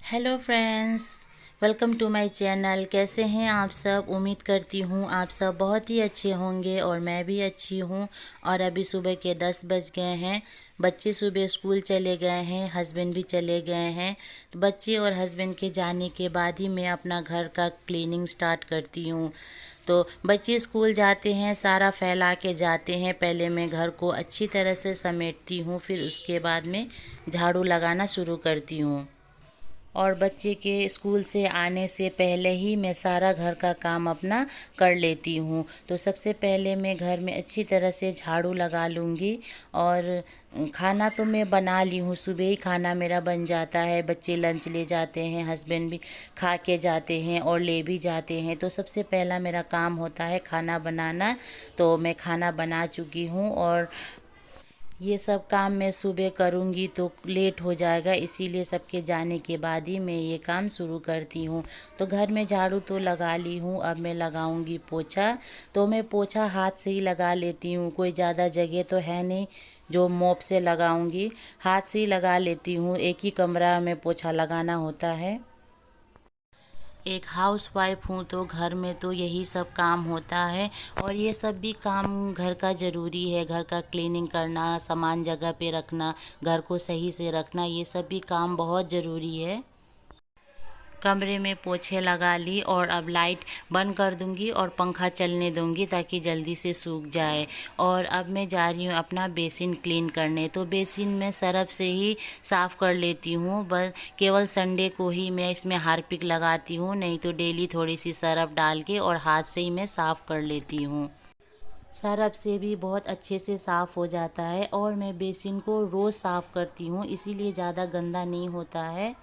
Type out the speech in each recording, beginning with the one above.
Hello friends, welcome to my channel. कैसे हैं आप सब? उम्मीद करती हूँ आप सब बहुत ही अच्छे होंगे और मैं भी अच्छी हूँ। और अभी सुबह के 10 बज गए हैं। बच्चे सुबह स्कूल चले गए हैं, हस्बैंड भी चले गए हैं। तो बच्चे और हस्बैंड के जाने के बाद ही मैं अपना घर का क्लीनिंग स्टार्ट करती हूँ। तो बच्चे स्कूल जाते हैं, सारा फैला के जाते हैं। पहले मैं घर को अच्छी तरह से समेटती हूँ, फिर उसके बाद में झाड़ू लगाना शुरू करती हूँ। और बच्चे के स्कूल से आने से पहले ही मैं सारा घर का काम अपना कर लेती हूँ। तो सबसे पहले मैं घर में अच्छी तरह से झाड़ू लगा लूँगी। और खाना तो मैं बना ली हूँ, सुबह ही खाना मेरा बन जाता है। बच्चे लंच ले जाते हैं, हस्बैंड भी खा के जाते हैं और ले भी जाते हैं। तो सबसे पहला मेरा काम होता है खाना बनाना। तो मैं खाना बना चुकी हूँ और ये सब काम मैं सुबह करूँगी तो लेट हो जाएगा, इसीलिए सबके जाने के बाद ही मैं ये काम शुरू करती हूँ। तो घर में झाड़ू तो लगा ली हूँ, अब मैं लगाऊंगी पोछा। तो मैं पोछा हाथ से ही लगा लेती हूँ, कोई ज़्यादा जगह तो है नहीं जो मोप से लगाऊंगी। हाथ से ही लगा लेती हूँ, एक ही कमरा में पोछा लगाना होता है। एक हाउस वाइफ हूँ तो घर में तो यही सब काम होता है। और ये सब भी काम घर का ज़रूरी है। घर का क्लीनिंग करना, सामान जगह पे रखना, घर को सही से रखना, ये सब भी काम बहुत ज़रूरी है। कमरे में पोछे लगा ली और अब लाइट बंद कर दूंगी और पंखा चलने दूंगी ताकि जल्दी से सूख जाए। और अब मैं जा रही हूँ अपना बेसिन क्लीन करने। तो बेसिन में सरफ से ही साफ़ कर लेती हूँ। बस केवल संडे को ही मैं इसमें हार्पिक लगाती हूँ, नहीं तो डेली थोड़ी सी सरफ डाल के और हाथ से ही मैं साफ़ कर लेती हूँ। सरफ से भी बहुत अच्छे से साफ़ हो जाता है। और मैं बेसिन को रोज़ साफ़ करती हूँ, इसीलिए ज़्यादा गंदा नहीं होता है।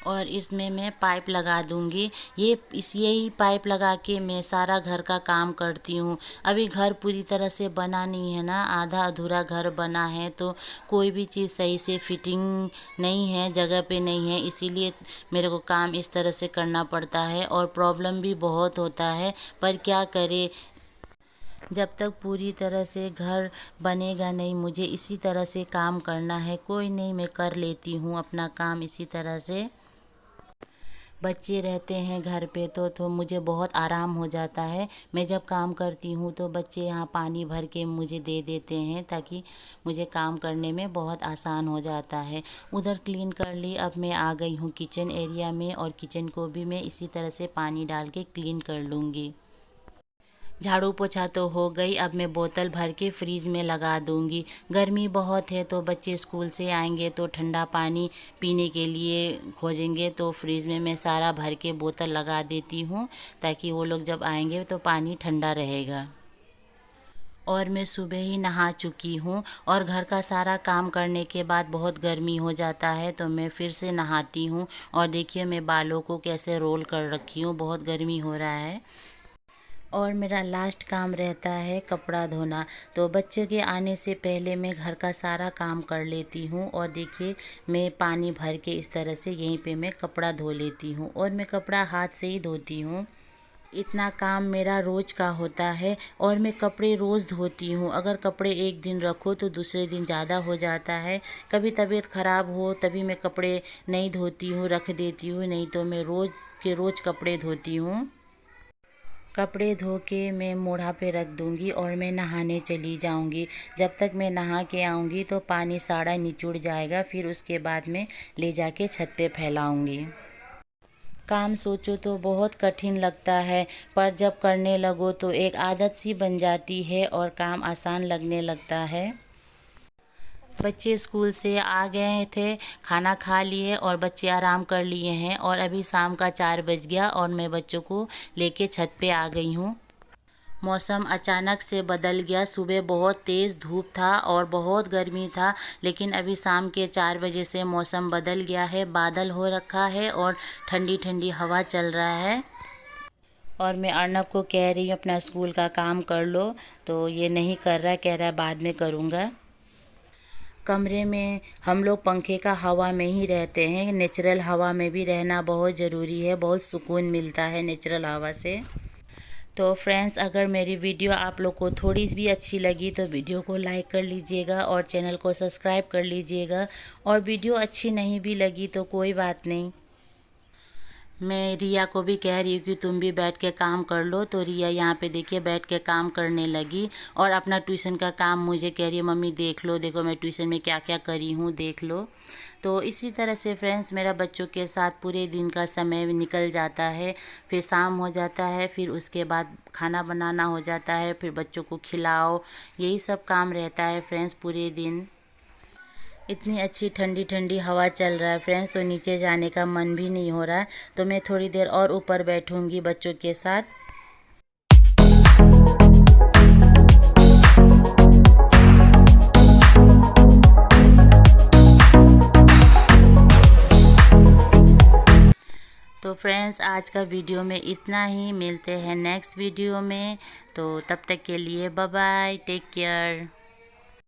और इसमें मैं पाइप लगा दूंगी। यही पाइप लगा के मैं सारा घर का काम करती हूँ। अभी घर पूरी तरह से बना नहीं है ना, आधा अधूरा घर बना है। तो कोई भी चीज़ सही से फिटिंग नहीं है, जगह पे नहीं है, इसीलिए मेरे को काम इस तरह से करना पड़ता है। और प्रॉब्लम भी बहुत होता है, पर क्या करे, जब तक पूरी तरह से घर बनेगा नहीं, मुझे इसी तरह से काम करना है। कोई नहीं, मैं कर लेती हूँ अपना काम इसी तरह से। बच्चे रहते हैं घर पे तो मुझे बहुत आराम हो जाता है। मैं जब काम करती हूँ तो बच्चे यहाँ पानी भर के मुझे दे देते हैं, ताकि मुझे काम करने में बहुत आसान हो जाता है। उधर क्लीन कर ली, अब मैं आ गई हूँ किचन एरिया में और किचन को भी मैं इसी तरह से पानी डाल के क्लीन कर लूँगी। झाड़ू पोछा तो हो गई, अब मैं बोतल भर के फ्रीज में लगा दूंगी। गर्मी बहुत है तो बच्चे स्कूल से आएंगे तो ठंडा पानी पीने के लिए खोजेंगे, तो फ्रीज में मैं सारा भर के बोतल लगा देती हूँ, ताकि वो लोग जब आएंगे तो पानी ठंडा रहेगा। और मैं सुबह ही नहा चुकी हूँ। और घर का सारा काम करने के बाद बहुत गर्मी हो जाता है तो मैं फिर से नहाती हूँ। और देखिए मैं बालों को कैसे रोल कर रखी हूँ, बहुत गर्मी हो रहा है। और मेरा लास्ट काम रहता है कपड़ा धोना। तो बच्चों के आने से पहले मैं घर का सारा काम कर लेती हूँ। और देखिए मैं पानी भर के इस तरह से यहीं पे मैं कपड़ा धो लेती हूँ। और मैं कपड़ा हाथ से ही धोती हूँ। इतना काम मेरा रोज़ का होता है। और मैं कपड़े रोज़ धोती हूँ। अगर कपड़े एक दिन रखो तो दूसरे दिन ज़्यादा हो जाता है। कभी तबीयत ख़राब हो तभी मैं कपड़े नहीं धोती हूँ, रख देती हूँ, नहीं तो मैं रोज़ के रोज़ कपड़े धोती हूँ। कपड़े धो के मैं मोढ़ा पे रख दूंगी और मैं नहाने चली जाऊंगी। जब तक मैं नहा के आऊंगी तो पानी सारा निचुड़ जाएगा, फिर उसके बाद में ले जाके छत पे फैलाऊंगी। काम सोचो तो बहुत कठिन लगता है, पर जब करने लगो तो एक आदत सी बन जाती है और काम आसान लगने लगता है। बच्चे स्कूल से आ गए थे, खाना खा लिए और बच्चे आराम कर लिए हैं। और अभी शाम का 4 बज गया और मैं बच्चों को लेके छत पे आ गई हूँ। मौसम अचानक से बदल गया। सुबह बहुत तेज़ धूप था और बहुत गर्मी था, लेकिन अभी शाम के 4 बजे से मौसम बदल गया है, बादल हो रखा है और ठंडी ठंडी हवा चल रहा है। और मैं अर्नब को कह रही हूँ अपना स्कूल का काम कर लो, तो ये नहीं कर रहा, कह रहा है बाद में करूँगा। कमरे में हम लोग पंखे का हवा में ही रहते हैं। नेचुरल हवा में भी रहना बहुत ज़रूरी है, बहुत सुकून मिलता है नेचुरल हवा से। तो फ्रेंड्स, अगर मेरी वीडियो आप लोग को थोड़ी भी अच्छी लगी तो वीडियो को लाइक कर लीजिएगा और चैनल को सब्सक्राइब कर लीजिएगा। और वीडियो अच्छी नहीं भी लगी तो कोई बात नहीं, मैं रिया को भी कह रही हूँ कि तुम भी बैठ के काम कर लो। तो रिया यहाँ पे देखिए बैठ के काम करने लगी और अपना ट्यूशन का काम मुझे कह रही है, मम्मी देख लो, देखो मैं ट्यूशन में क्या क्या करी हूँ, देख लो। तो इसी तरह से फ्रेंड्स मेरा बच्चों के साथ पूरे दिन का समय निकल जाता है। फिर शाम हो जाता है, फिर उसके बाद खाना बनाना हो जाता है, फिर बच्चों को खिलाओ, यही सब काम रहता है फ्रेंड्स पूरे दिन। इतनी अच्छी ठंडी ठंडी हवा चल रहा है फ्रेंड्स, तो नीचे जाने का मन भी नहीं हो रहा है। तो मैं थोड़ी देर और ऊपर बैठूंगी बच्चों के साथ। तो फ्रेंड्स आज का वीडियो में इतना ही, मिलते हैं नेक्स्ट वीडियो में। तो तब तक के लिए बाय बाय, टेक केयर।